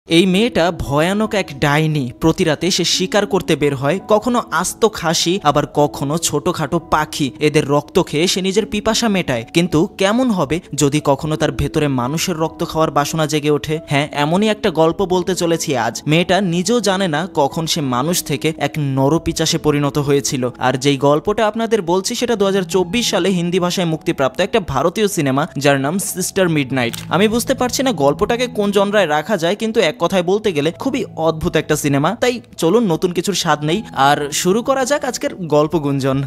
এই মেয়েটা ভয়ানক এক ডাইনি। প্রতি রাতে সে শিকার করতে বের হয়, কখনো আস্ত খাসি আবার কখনো ছোটখাটো পাখি। এদের রক্ত খেয়ে সে নিজের পিপাসা মেটায়। কিন্তু কেমন হবে যদি কখনো তার ভেতরে মানুষের রক্ত খাওয়ার বাসনা জেগে ওঠে? হ্যাঁ, এমনই একটা গল্প বলতে চলেছি আজ। মেয়েটা নিজেও জানে না কখন সে মানুষ থেকে এক নরপিচাসে পরিণত হয়েছিল। আর যেই গল্পটা আপনাদের বলছি সেটা 2024 সালে হিন্দি ভাষায় মুক্তিপ্রাপ্ত একটা ভারতীয় সিনেমা, যার নাম সিস্টার মিডনাইট। আমি বুঝতে পারছি না গল্পটাকে কোন জনরায় রাখা যায়, কিন্তু এক কথায় বলতে গেলে খুবই অদ্ভুত একটা সিনেমা। তাই চলুন নতুন কিছুর স্বাদ নেই আর শুরু করা যাক আজকের গল্প গুঞ্জন।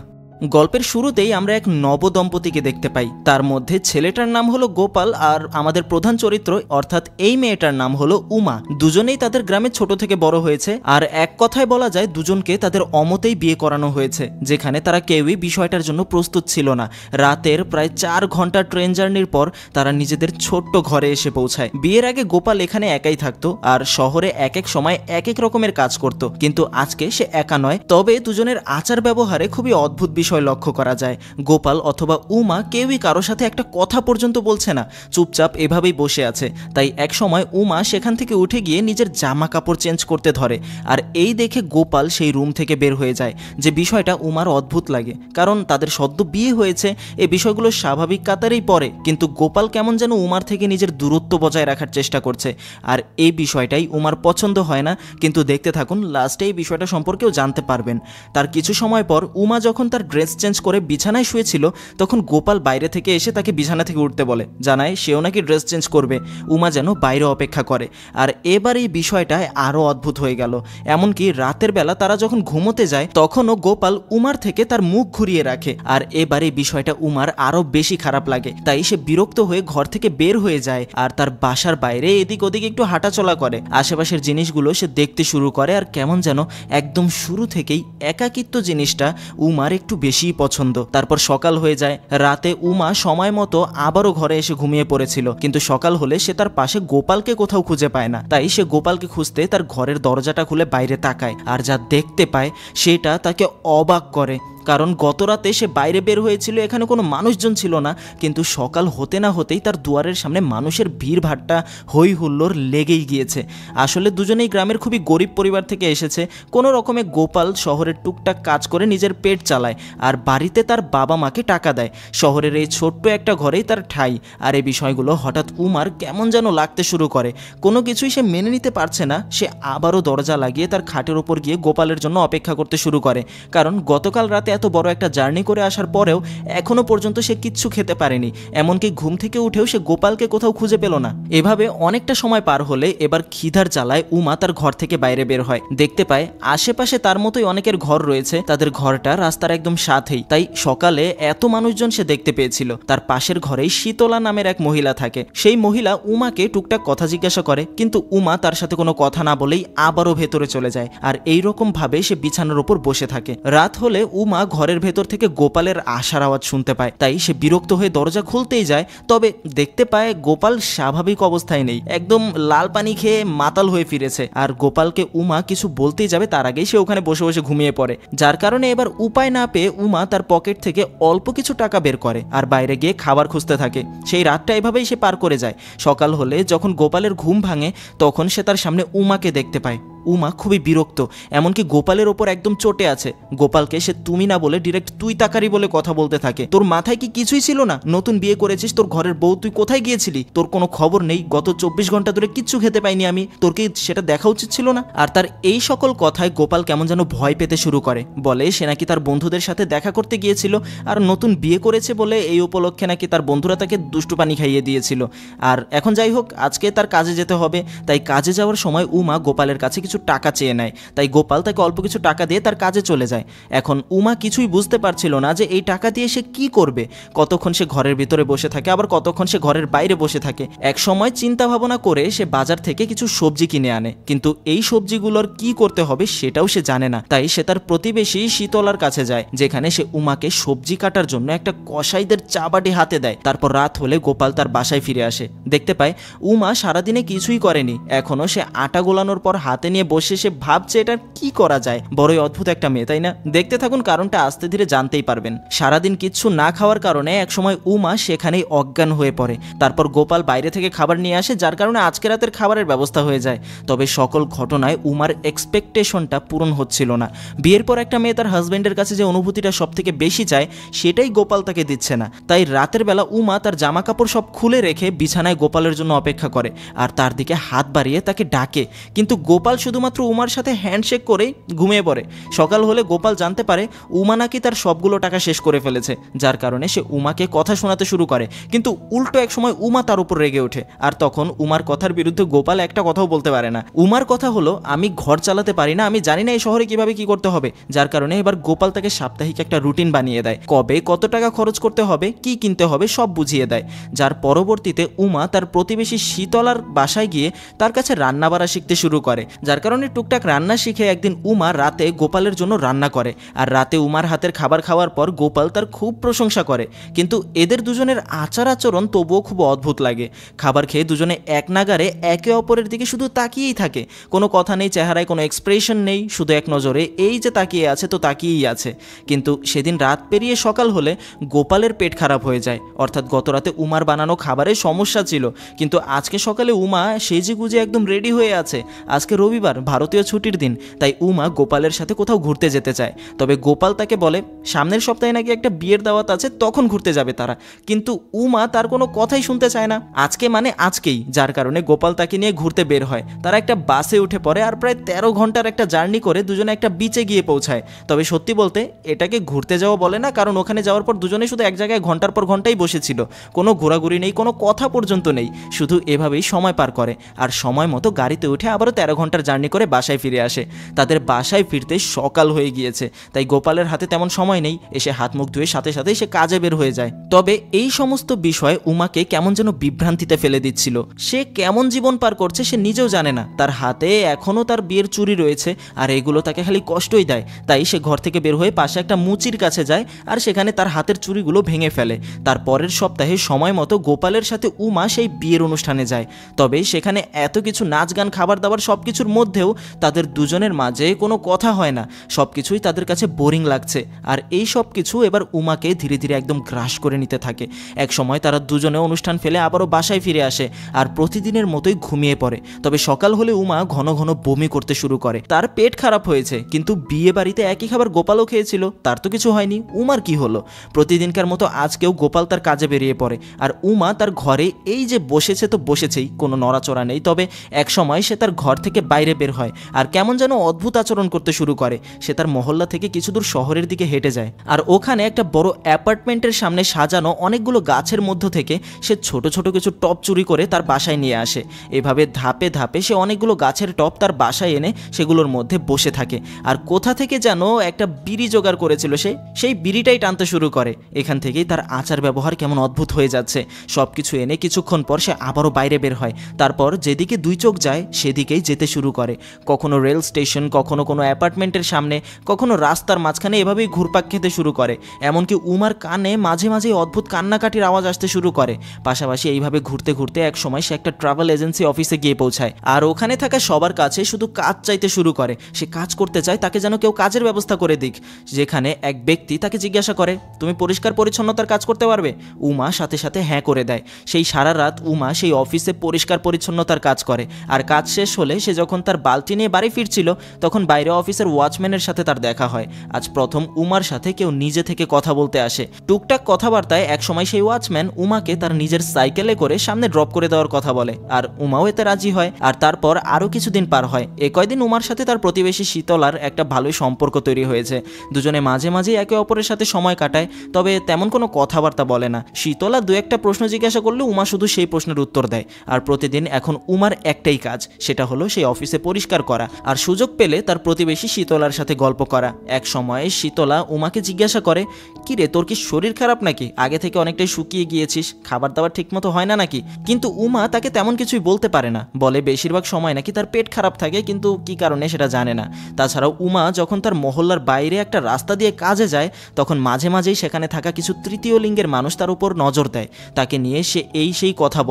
গল্পের শুরুতেই আমরা এক নবদম্পতিকে দেখতে পাই। তার মধ্যে ছেলেটার নাম হলো গোপাল আর আমাদের প্রধান চরিত্র অর্থাৎ এই মেয়েটার নাম হলো উমা। দুজনেই তাদের গ্রামে ছোট থেকে বড় হয়েছে আর এক কথায় বলা যায় দুজনকে তাদের অমতেই বিয়ে করানো হয়েছে, যেখানে তারা কেউই বিষয়টার জন্য প্রস্তুত ছিল না। রাতের প্রায় 4 ঘন্টা ট্রেন জার্নির পর তারা নিজেদের ছোট্ট ঘরে এসে পৌঁছায়। বিয়ের আগে গোপাল এখানে একাই থাকতো আর শহরে এক এক সময় এক এক রকমের কাজ করত, কিন্তু আজকে সে একা নয়। তবে দুজনের আচার ব্যবহারে খুবই অদ্ভুত বিষয় লক্ষ্য করা যায়। গোপাল অথবা উমা কেউই কারো সাথে একটা কথা পর্যন্ত বলছে না, চুপচাপ এভাবেই বসে আছে। তাই এক সময় উমা সেখান থেকে উঠে গিয়ে নিজের জামা কাপড় চেঞ্জ করতে ধরে, আর এই দেখে গোপাল সেই রুম থেকে বের হয়ে যায়। যে বিষয়টা উমার অদ্ভুত লাগে, কারণ তাদের সদ্য বিয়ে হয়েছে, এই বিষয়গুলো স্বাভাবিক কাতারেই পড়ে। কিন্তু গোপাল কেমন যেন উমার থেকে নিজের দূরত্ব বজায় রাখার চেষ্টা করছে, আর এই বিষয়টাই উমার পছন্দ হয় না। কিন্তু দেখতে থাকুন, লাস্টে এই বিষয়টা সম্পর্কেও জানতে পারবেন। তার কিছু সময় পর উমা যখন তার ড্রেস চেঞ্জ করে বিছানায় শুয়েছিল, তখন গোপাল বাইরে থেকে এসে তাকে বিছানা থেকে উঠতে বলে, জানায় সেও নাকি ড্রেস চেঞ্জ করবে। উমা যেন বাইরে অপেক্ষা করে। আর এবার এই বিষয়টায় আরও অদ্ভুত হয়ে গেল। এমনকি রাতের বেলা তারা যখন ঘুমোতে যায় তখনও গোপাল উমার থেকে তার মুখ ঘুরিয়ে রাখে। আর এবার এই বিষয়টা উমার আরও বেশি খারাপ লাগে। তাই সে বিরক্ত হয়ে ঘর থেকে বের হয়ে যায় আর তার বাসার বাইরে এদিক ওদিক একটু হাঁটাচলা করে। আশেপাশের জিনিসগুলো সে দেখতে শুরু করে, আর কেমন যেন একদম শুরু থেকেই একাকিত্ব জিনিসটা উমার একটু বেশি পছন্দ। তারপর সকাল হয়ে যায়। রাতে উমা সময় মতো আবারও ঘরে এসে ঘুমিয়ে পড়েছিল, কিন্তু সকাল হলে সে তার পাশে গোপালকে কোথাও খুঁজে পায় না। তাই সে গোপালকে খুঁজতে তার ঘরের দরজাটা খুলে বাইরে তাকায়, আর যা দেখতে পায় সেটা তাকে অবাক করে। কারণ গত রাতে সে বাইরে বের হয়েছিল, এখানে কোনো মানুষজন ছিল না, কিন্তু সকাল হতে না হতেই তার দুয়ারের সামনে মানুষের ভিড় ভাট্টা হই হুল্লোড় লেগেই গিয়েছে। আসলে দুজনেই গ্রামের খুবই গরিব পরিবার থেকে এসেছে। কোনো রকমে গোপাল শহরের টুকটাক কাজ করে নিজের পেট চালায়, আর বাড়িতে তার বাবা মাকে টাকা দেয়। শহরের এই ছোট্ট একটা ঘরেই তার ঠাঁই। আর এই বিষয়গুলো হঠাৎ উমার কেমন যেন লাগতে শুরু করে। কোনো কিছুই সে মেনে নিতে পারছে না। সে আবারও দরজা লাগিয়ে তার খাটের ওপর গিয়ে গোপালের জন্য অপেক্ষা করতে শুরু করে, কারণ গতকাল রাতে এত বড় একটা জার্নি করে আসার পরেও এখনো পর্যন্ত সে কিচ্ছু খেতে পারেনি। এমনকি ঘুম থেকে উঠেও সে গোপালকে কোথাও খুঁজে পেল না। এভাবে অনেকটা সময় পার হলে এবার খিদার জ্বালায় উমা তার ঘর থেকে বাইরে বের হয়। দেখতে পায় আশেপাশে তার মতোই অনেকের ঘর রয়েছে, তাদের ঘরটা রাস্তার একদম সাথেই। তাই সকালে এত মানুষজন সে দেখতে পেয়েছিল। তার পাশের ঘরেই শীতলা নামের এক মহিলা থাকে। সেই মহিলা উমাকে টুকটাক কথা জিজ্ঞাসা করে, কিন্তু উমা তার সাথে কোনো কথা না বলেই আবারও ভেতরে চলে যায়। আর এইরকম ভাবে সে বিছানার উপর বসে থাকে। রাত হলে উমা ঘরের ভেতর থেকে গোপালের আসার আওয়াজ শুনতে পায়। তাই সে বিরক্ত হয়ে দরজা খুলতেই যায়, তবে দেখতে পায় গোপাল স্বাভাবিক অবস্থায় নেই, একদম লাল পানি খেয়ে মাতাল হয়ে ফিরেছে। আর গোপালকে উমা কিছু বলতেই যাবে তার আগেই সে ওখানে বসে বসে ঘুমিয়ে পড়ে। যার কারণে এবার উপায় না পেয়ে উমা তার পকেট থেকে অল্প কিছু টাকা বের করে আর বাইরে গিয়ে খাবার খুঁজতে থাকে। সেই রাতটা এভাবেই সে পার করে যায়। সকাল হলে যখন গোপালের ঘুম ভাঙে তখন সে তার সামনে উমাকে দেখতে পায়। উমা খুবই বিরক্ত, এমনকি গোপালের ওপর একদম চটে আছে। গোপালকে সে তুমি না বলে ডিরেক্ট তুই তাকারি বলে কথা বলতে থাকে। তোর মাথায় কি কিছুই ছিল না? নতুন বিয়ে করেছিস, তোর ঘরের বউ, তুই কোথায় গিয়েছিলি? তোর কোনো খবর নেই? গত 24 ঘন্টা ধরে কিচ্ছু খেতে পাইনি আমি, তোর কি সেটা দেখা উচিত ছিল না? আর তার এই সকল কথায় গোপাল কেমন যেন ভয় পেতে শুরু করে। বলে সে নাকি তার বন্ধুদের সাথে দেখা করতে গিয়েছিল, আর নতুন বিয়ে করেছে বলে এই উপলক্ষে নাকি তার বন্ধুরা তাকে দুষ্টু পানি খাইয়ে দিয়েছিল। আর এখন যাই হোক, আজকে তার কাজে যেতে হবে। তাই কাজে যাওয়ার সময় উমা গোপালের কাছে কিছু টাকা চেয়ে নেয়। তাই গোপাল তাকে অল্প কিছু টাকা দিয়ে তার কাজে চলে যায়। এখন উমা কিছুই বুঝতে পারছিল না যে এই টাকা দিয়ে সে কি করবে। কতক্ষণ সে ঘরের ভিতরে বসে থাকে, আবার কতক্ষণ সে ঘরের বাইরে বসে থাকে। এক সময় চিন্তা ভাবনা করে সে বাজার থেকে কিছু সবজি কিনে আনে, কিন্তু এই সবজিগুলোর কি করতে হবে সেটাও সে জানে না। তাই সে তার প্রতিবেশী শীতলার কাছে যায়, যেখানে সে উমাকে সবজি কাটার জন্য একটা কসাইদের চাবাটি হাতে দেয়। তারপর রাত হলে গোপাল তার বাসায় ফিরে আসে। দেখতে পায় উমা সারাদিনে কিছুই করেনি। এখনো সে আটা গোলানোর পর হাতে নিয়ে বসে সে ভাবছে এটা কি করা যায়। বড়ই অদ্ভুত একটা মেয়ে, তাই না? দেখতে থাকুন, কারণটা আস্তে ধীরে জানতেই পারবেন। সারাদিন কিচ্ছু না খাওয়ার কারণে একসময় উমা সেখানেই অজ্ঞান হয়ে পড়ে। তারপর গোপাল বাইরে থেকে খাবার নিয়ে আসে, যার কারণে আজকে রাতের খাবারের ব্যবস্থা হয়ে যায়। তবে সকল ঘটনায় উমার এক্সপেকটেশনটা পূরণ হচ্ছিল না। বিয়ের পর একটা মেয়ে তার হাজবেন্ডের কাছে যে অনুভূতিটা সব থেকে বেশি চায় সেটাই গোপাল তাকে দিচ্ছে না। তাই রাতের বেলা উমা তার জামা কাপড় সব খুলে রেখে বিছানায় গোপালের জন্য অপেক্ষা করে আর তার দিকে হাত বাড়িয়ে তাকে ডাকে, কিন্তু গোপাল শুধুমাত্র উমার সাথে হ্যান্ডশেক করেই ঘুমিয়ে পড়ে। সকাল হলে গোপাল জানতে পারে উমা নাকি তার সবগুলো টাকা শেষ করে ফেলেছে, যার কারণে সে উমাকে কথা শোনাতে শুরু করে। কিন্তু উল্টো এক সময় উমা তার উপর রেগে ওঠে, আর তখন উমার কথার বিরুদ্ধে গোপাল একটা কথাও বলতে পারে না। উমার কথা হলো, আমি ঘর চালাতে পারি না, আমি জানি না এই শহরে কিভাবে কি করতে হবে। যার কারণে এবার গোপাল তাকে সাপ্তাহিক একটা রুটিন বানিয়ে দেয়, কবে কত টাকা খরচ করতে হবে, কি কিনতে হবে সব বুঝিয়ে দেয়। যার পরবর্তীতে উমা তার প্রতিবেশী শীতলার বাসায় গিয়ে তার কাছে রান্না বাড়া শিখতে শুরু করে। যার কারণে টুকটাক রান্না শিখে একদিন উমা রাতে গোপালের জন্য রান্না করে, আর রাতে উমার হাতের খাবার খাওয়ার পর গোপাল তার খুব প্রশংসা করে। কিন্তু এদের দুজনের আচার আচরণ তবুও খুব অদ্ভুত লাগে। খাবার খেয়ে দুজনে এক নাগারে একে অপরের দিকে শুধু তাকিয়েই থাকে, কোনো কথা নেই, চেহারায় কোনো এক্সপ্রেশন নেই, শুধু এক নজরে এই যে তাকিয়ে আছে তো তাকিয়েই আছে। কিন্তু সেদিন রাত পেরিয়ে সকাল হলে গোপালের পেট খারাপ হয়ে যায়, অর্থাৎ গত রাতে উমার বানানো খাবারের সমস্যা ছিল। কিন্তু আজকে সকালে উমা সেজে গুজে একদম রেডি হয়ে আছে। আজকে রবিবার, ভারতীয় ছুটির দিন, তাই উমা গোপালের সাথে কোথাও ঘুরতে যেতে চায়। তবে গোপাল তাকে বলে সামনের সপ্তাহে নাকি একটা বিয়ের দাওয়াত আছে, তখন ঘুরতে যাবে তারা। কিন্তু উমা তার কোনো কথাই শুনতে চায় না, আজকে মানে আজকেই। যার কারণে গোপাল তাকে নিয়ে ঘুরতে বের হয়। তারা একটা বাসে উঠে পড়ে আর প্রায় 13 ঘন্টার একটা জার্নি করে দুজনে একটা বিচে গিয়ে পৌঁছায়। তবে সত্যি বলতে এটাকে ঘুরতে যাওয়া বলে না, কারণ ওখানে যাওয়ার পর দুজনে শুধু এক জায়গায় ঘন্টার পর ঘন্টাই বসেছিল, কোনো ঘোরাঘুরি নেই, কোনো কথা পর্যন্ত নেই, শুধু এভাবেই সময় পার করে। আর সময় মতো গাড়িতে উঠে আবারও 13 ঘন্টার জার্নি করে বাসায় ফিরে আসে। তাদের বাসায় ফিরতে সকাল হয়ে গিয়েছে, তাই গোপালের হাতে তেমন সময় নেই। এসে হাত মুখ ধুয়ে সাথে সাথে সে কাজে বের হয়ে যায়। তবে এই সমস্ত বিষয় উমাকে কেমন যেন বিভ্রান্তিতে ফেলে দিচ্ছিল। সে কেমন জীবন পার করছে সে নিজেও জানে না। তার হাতে এখনও তার বিয়ের চুড়ি রয়েছে, আর এগুলো তাকে খালি কষ্টই দেয়। তাই সে ঘর থেকে বের হয়ে পাশে একটা মুচির কাছে যায় আর সেখানে তার হাতের চুড়িগুলো ভেঙে ফেলে। তার পরের সপ্তাহে সময় মতো গোপালের সাথে উমা সেই বিয়ের অনুষ্ঠানে যায়। তবে সেখানে এত কিছু নাচ গান খাবার দাবার সব কিছুর মধ্যেও তাদের দুজনের মাঝে কোনো কথা হয় না, সব কিছুই তাদের কাছে বোরিং লাগছে। আর এই সব কিছু এবার উমাকে ধীরে ধীরে একদম গ্রাস করে নিতে থাকে। এক সময় তারা দুজনে অনুষ্ঠান ফেলে আবারও বাসায় ফিরে আসে আর প্রতিদিনের মতোই ঘুমিয়ে পড়ে। তবে সকাল হলে উমা ঘন ঘন বমি করতে শুরু করে। তার পেট খারাপ হয়েছে, কিন্তু বিয়ে বাড়িতে একই খাবার গোপালও খেয়েছিল, তার তো কিছু হয়নি। উমার কি হলো? প্রতিদিনকার মতো আজকেও গোপাল তার কাজে বেরিয়ে পড়ে, আর উমা তার ঘরে এই যে বসেছে তো বসেছেই, কোনো নড়াচড়া নেই। তবে এক সময় সে তার ঘর থেকে বাইরে বের হয় আর কেমন যেন অদ্ভুত আচরণ করতে শুরু করে। সে তার মহল্লা থেকে কিছু দূর শহরের দিকে হেঁটে যায়, আর ওখানে একটা বড় অ্যাপার্টমেন্টের সামনে সাজানো অনেকগুলো গাছের মধ্য থেকে সে ছোট ছোট কিছু টব চুরি করে তার বাসায় নিয়ে আসে। এভাবে ধাপে ধাপে সে অনেকগুলো গাছের টব তার বাসায় এনে সেগুলোর মধ্যে বসে থাকে। আর কোথা থেকে যেন একটা বিড়ি জোগাড় করেছিল সেই বিড়িটাই টানতে শুরু করে। এখান থেকেই তার আচার ব্যবহার কেমন অদ্ভুত হয়ে যাচ্ছে। সব কিছু এনে কিছুক্ষণ পর সে আবারও বাইরে বের হয়। তারপর যেদিকে দুই চোখ যায় সেদিকেই যেতে শুরু করে, কখনো রেল স্টেশন, কখনো কোনো অ্যাপার্টমেন্টের সামনে, কখনো রাস্তার মাঝখানে, এভাবেই ঘুরপাক খেতে শুরু করে। এমনকি উমার কানে মাঝে মাঝে অদ্ভুত কান্নাকাটির আওয়াজ আসতে শুরু করে। পাশাপাশি এইভাবে ঘুরতে ঘুরতে এক সময় সে একটা ট্রাভেল এজেন্সি অফিসে গিয়ে পৌঁছায়, আর ওখানে থাকা সবার কাছে শুধু কাজ চাইতে শুরু করে। সে কাজ করতে চায়, তাকে যেন কেউ কাজের ব্যবস্থা করে দিক। যেখানে এক ব্যক্তি তাকে জিজ্ঞাসা করে, তুমি পরিষ্কার পরিচ্ছন্নতার কাজ করতে পারবে? উমা সাথে সাথে হ্যাঁ করে দেয়। সেই সারা রাত উমা সেই অফিসে পরিষ্কার পরিচ্ছন্নতার কাজ করে। আর কাজ শেষ হলে সে যখন তার বালতি নিয়ে বাড়ি ফিরছিল তখন বাইরে অফিসের ওয়াচম্যানের সাথে তার দেখা হয়। আজ প্রথম উমার সাথে কেউ নিজে থেকে কথা বলতে আসে। টুকটাক কথাবার্তায় একসময় সেই ওয়াচম্যান উমাকে তার নিজের সাইকেলে করে সামনে ড্রপ করে দেওয়ার কথা বলে, আর উমাও এতে রাজি হয়। আর তারপর আরও কিছুদিন পার হয়। কয়দিন উমার সাথে তার প্রতিবেশী শীতলার একটা ভালোই সম্পর্ক তৈরি হয়েছে। দুজনে মাঝে মাঝে একে অপরের সাথে সময় কাটায়, তবে তেমন কোনো কথাবার্তা বলে না। শীতলা দু একটা প্রশ্ন জিজ্ঞাসা করলে উমা শুধু সেই প্রশ্নের উত্তর দেয়। আর প্রতিদিন এখন উমার একটাই কাজ, সেটা হলো সেই অফিসে পরিষ্কার করা আর সুযোগ পেলে তার প্রতিবেশী শীতলার সাথে গল্প করা। এক সময় শীতলা উমাকে জিজ্ঞাসা করে, কি রে, তোর কি শরীর খারাপ নাকি? আগে থেকে অনেকটাই শুকিয়ে গিয়েছিস, খাবার দাবার ঠিকমতো হয় না নাকি? কিন্তু উমা তাকে তেমন কিছুই বলতে পারে না, বলে বেশিরভাগ সময় নাকি তার পেট খারাপ থাকে, কিন্তু কি কারণে সেটা জানে না। তাছাড়াও উমা যখন তার মহল্লার বাইরে একটা রাস্তা দিয়ে কাজে যায় তখন মাঝে মাঝেই সেখানে থাকা কিছু তৃতীয় লিঙ্গের মানুষ তার উপর নজর দেয়। তাকে নিয়ে সে এই সেই কথা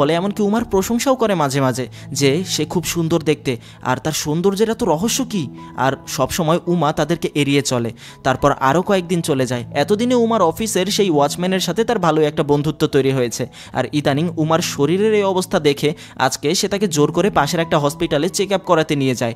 বলে, এমনকি উমার প্রশংসাও করে মাঝে মাঝে, যে সে খুব সুন্দর দেখতে আর তার সৌন্দর্যের এত রহস্য কি। আর সবসময় উমা তাদেরকে এড়িয়ে চলে। তারপর আরও কয়েকদিন চলে যায়। এতদিনে উমার অফিসের সেই ওয়াচম্যানের সাথে তার ভালো একটা বন্ধুত্ব তৈরি হয়েছে। আর ইদানিং উমার শরীরের এই অবস্থা দেখে আজকে সে তাকে জোর করে পাশের একটা হসপিটালে চেক আপ করাতে নিয়ে যায়।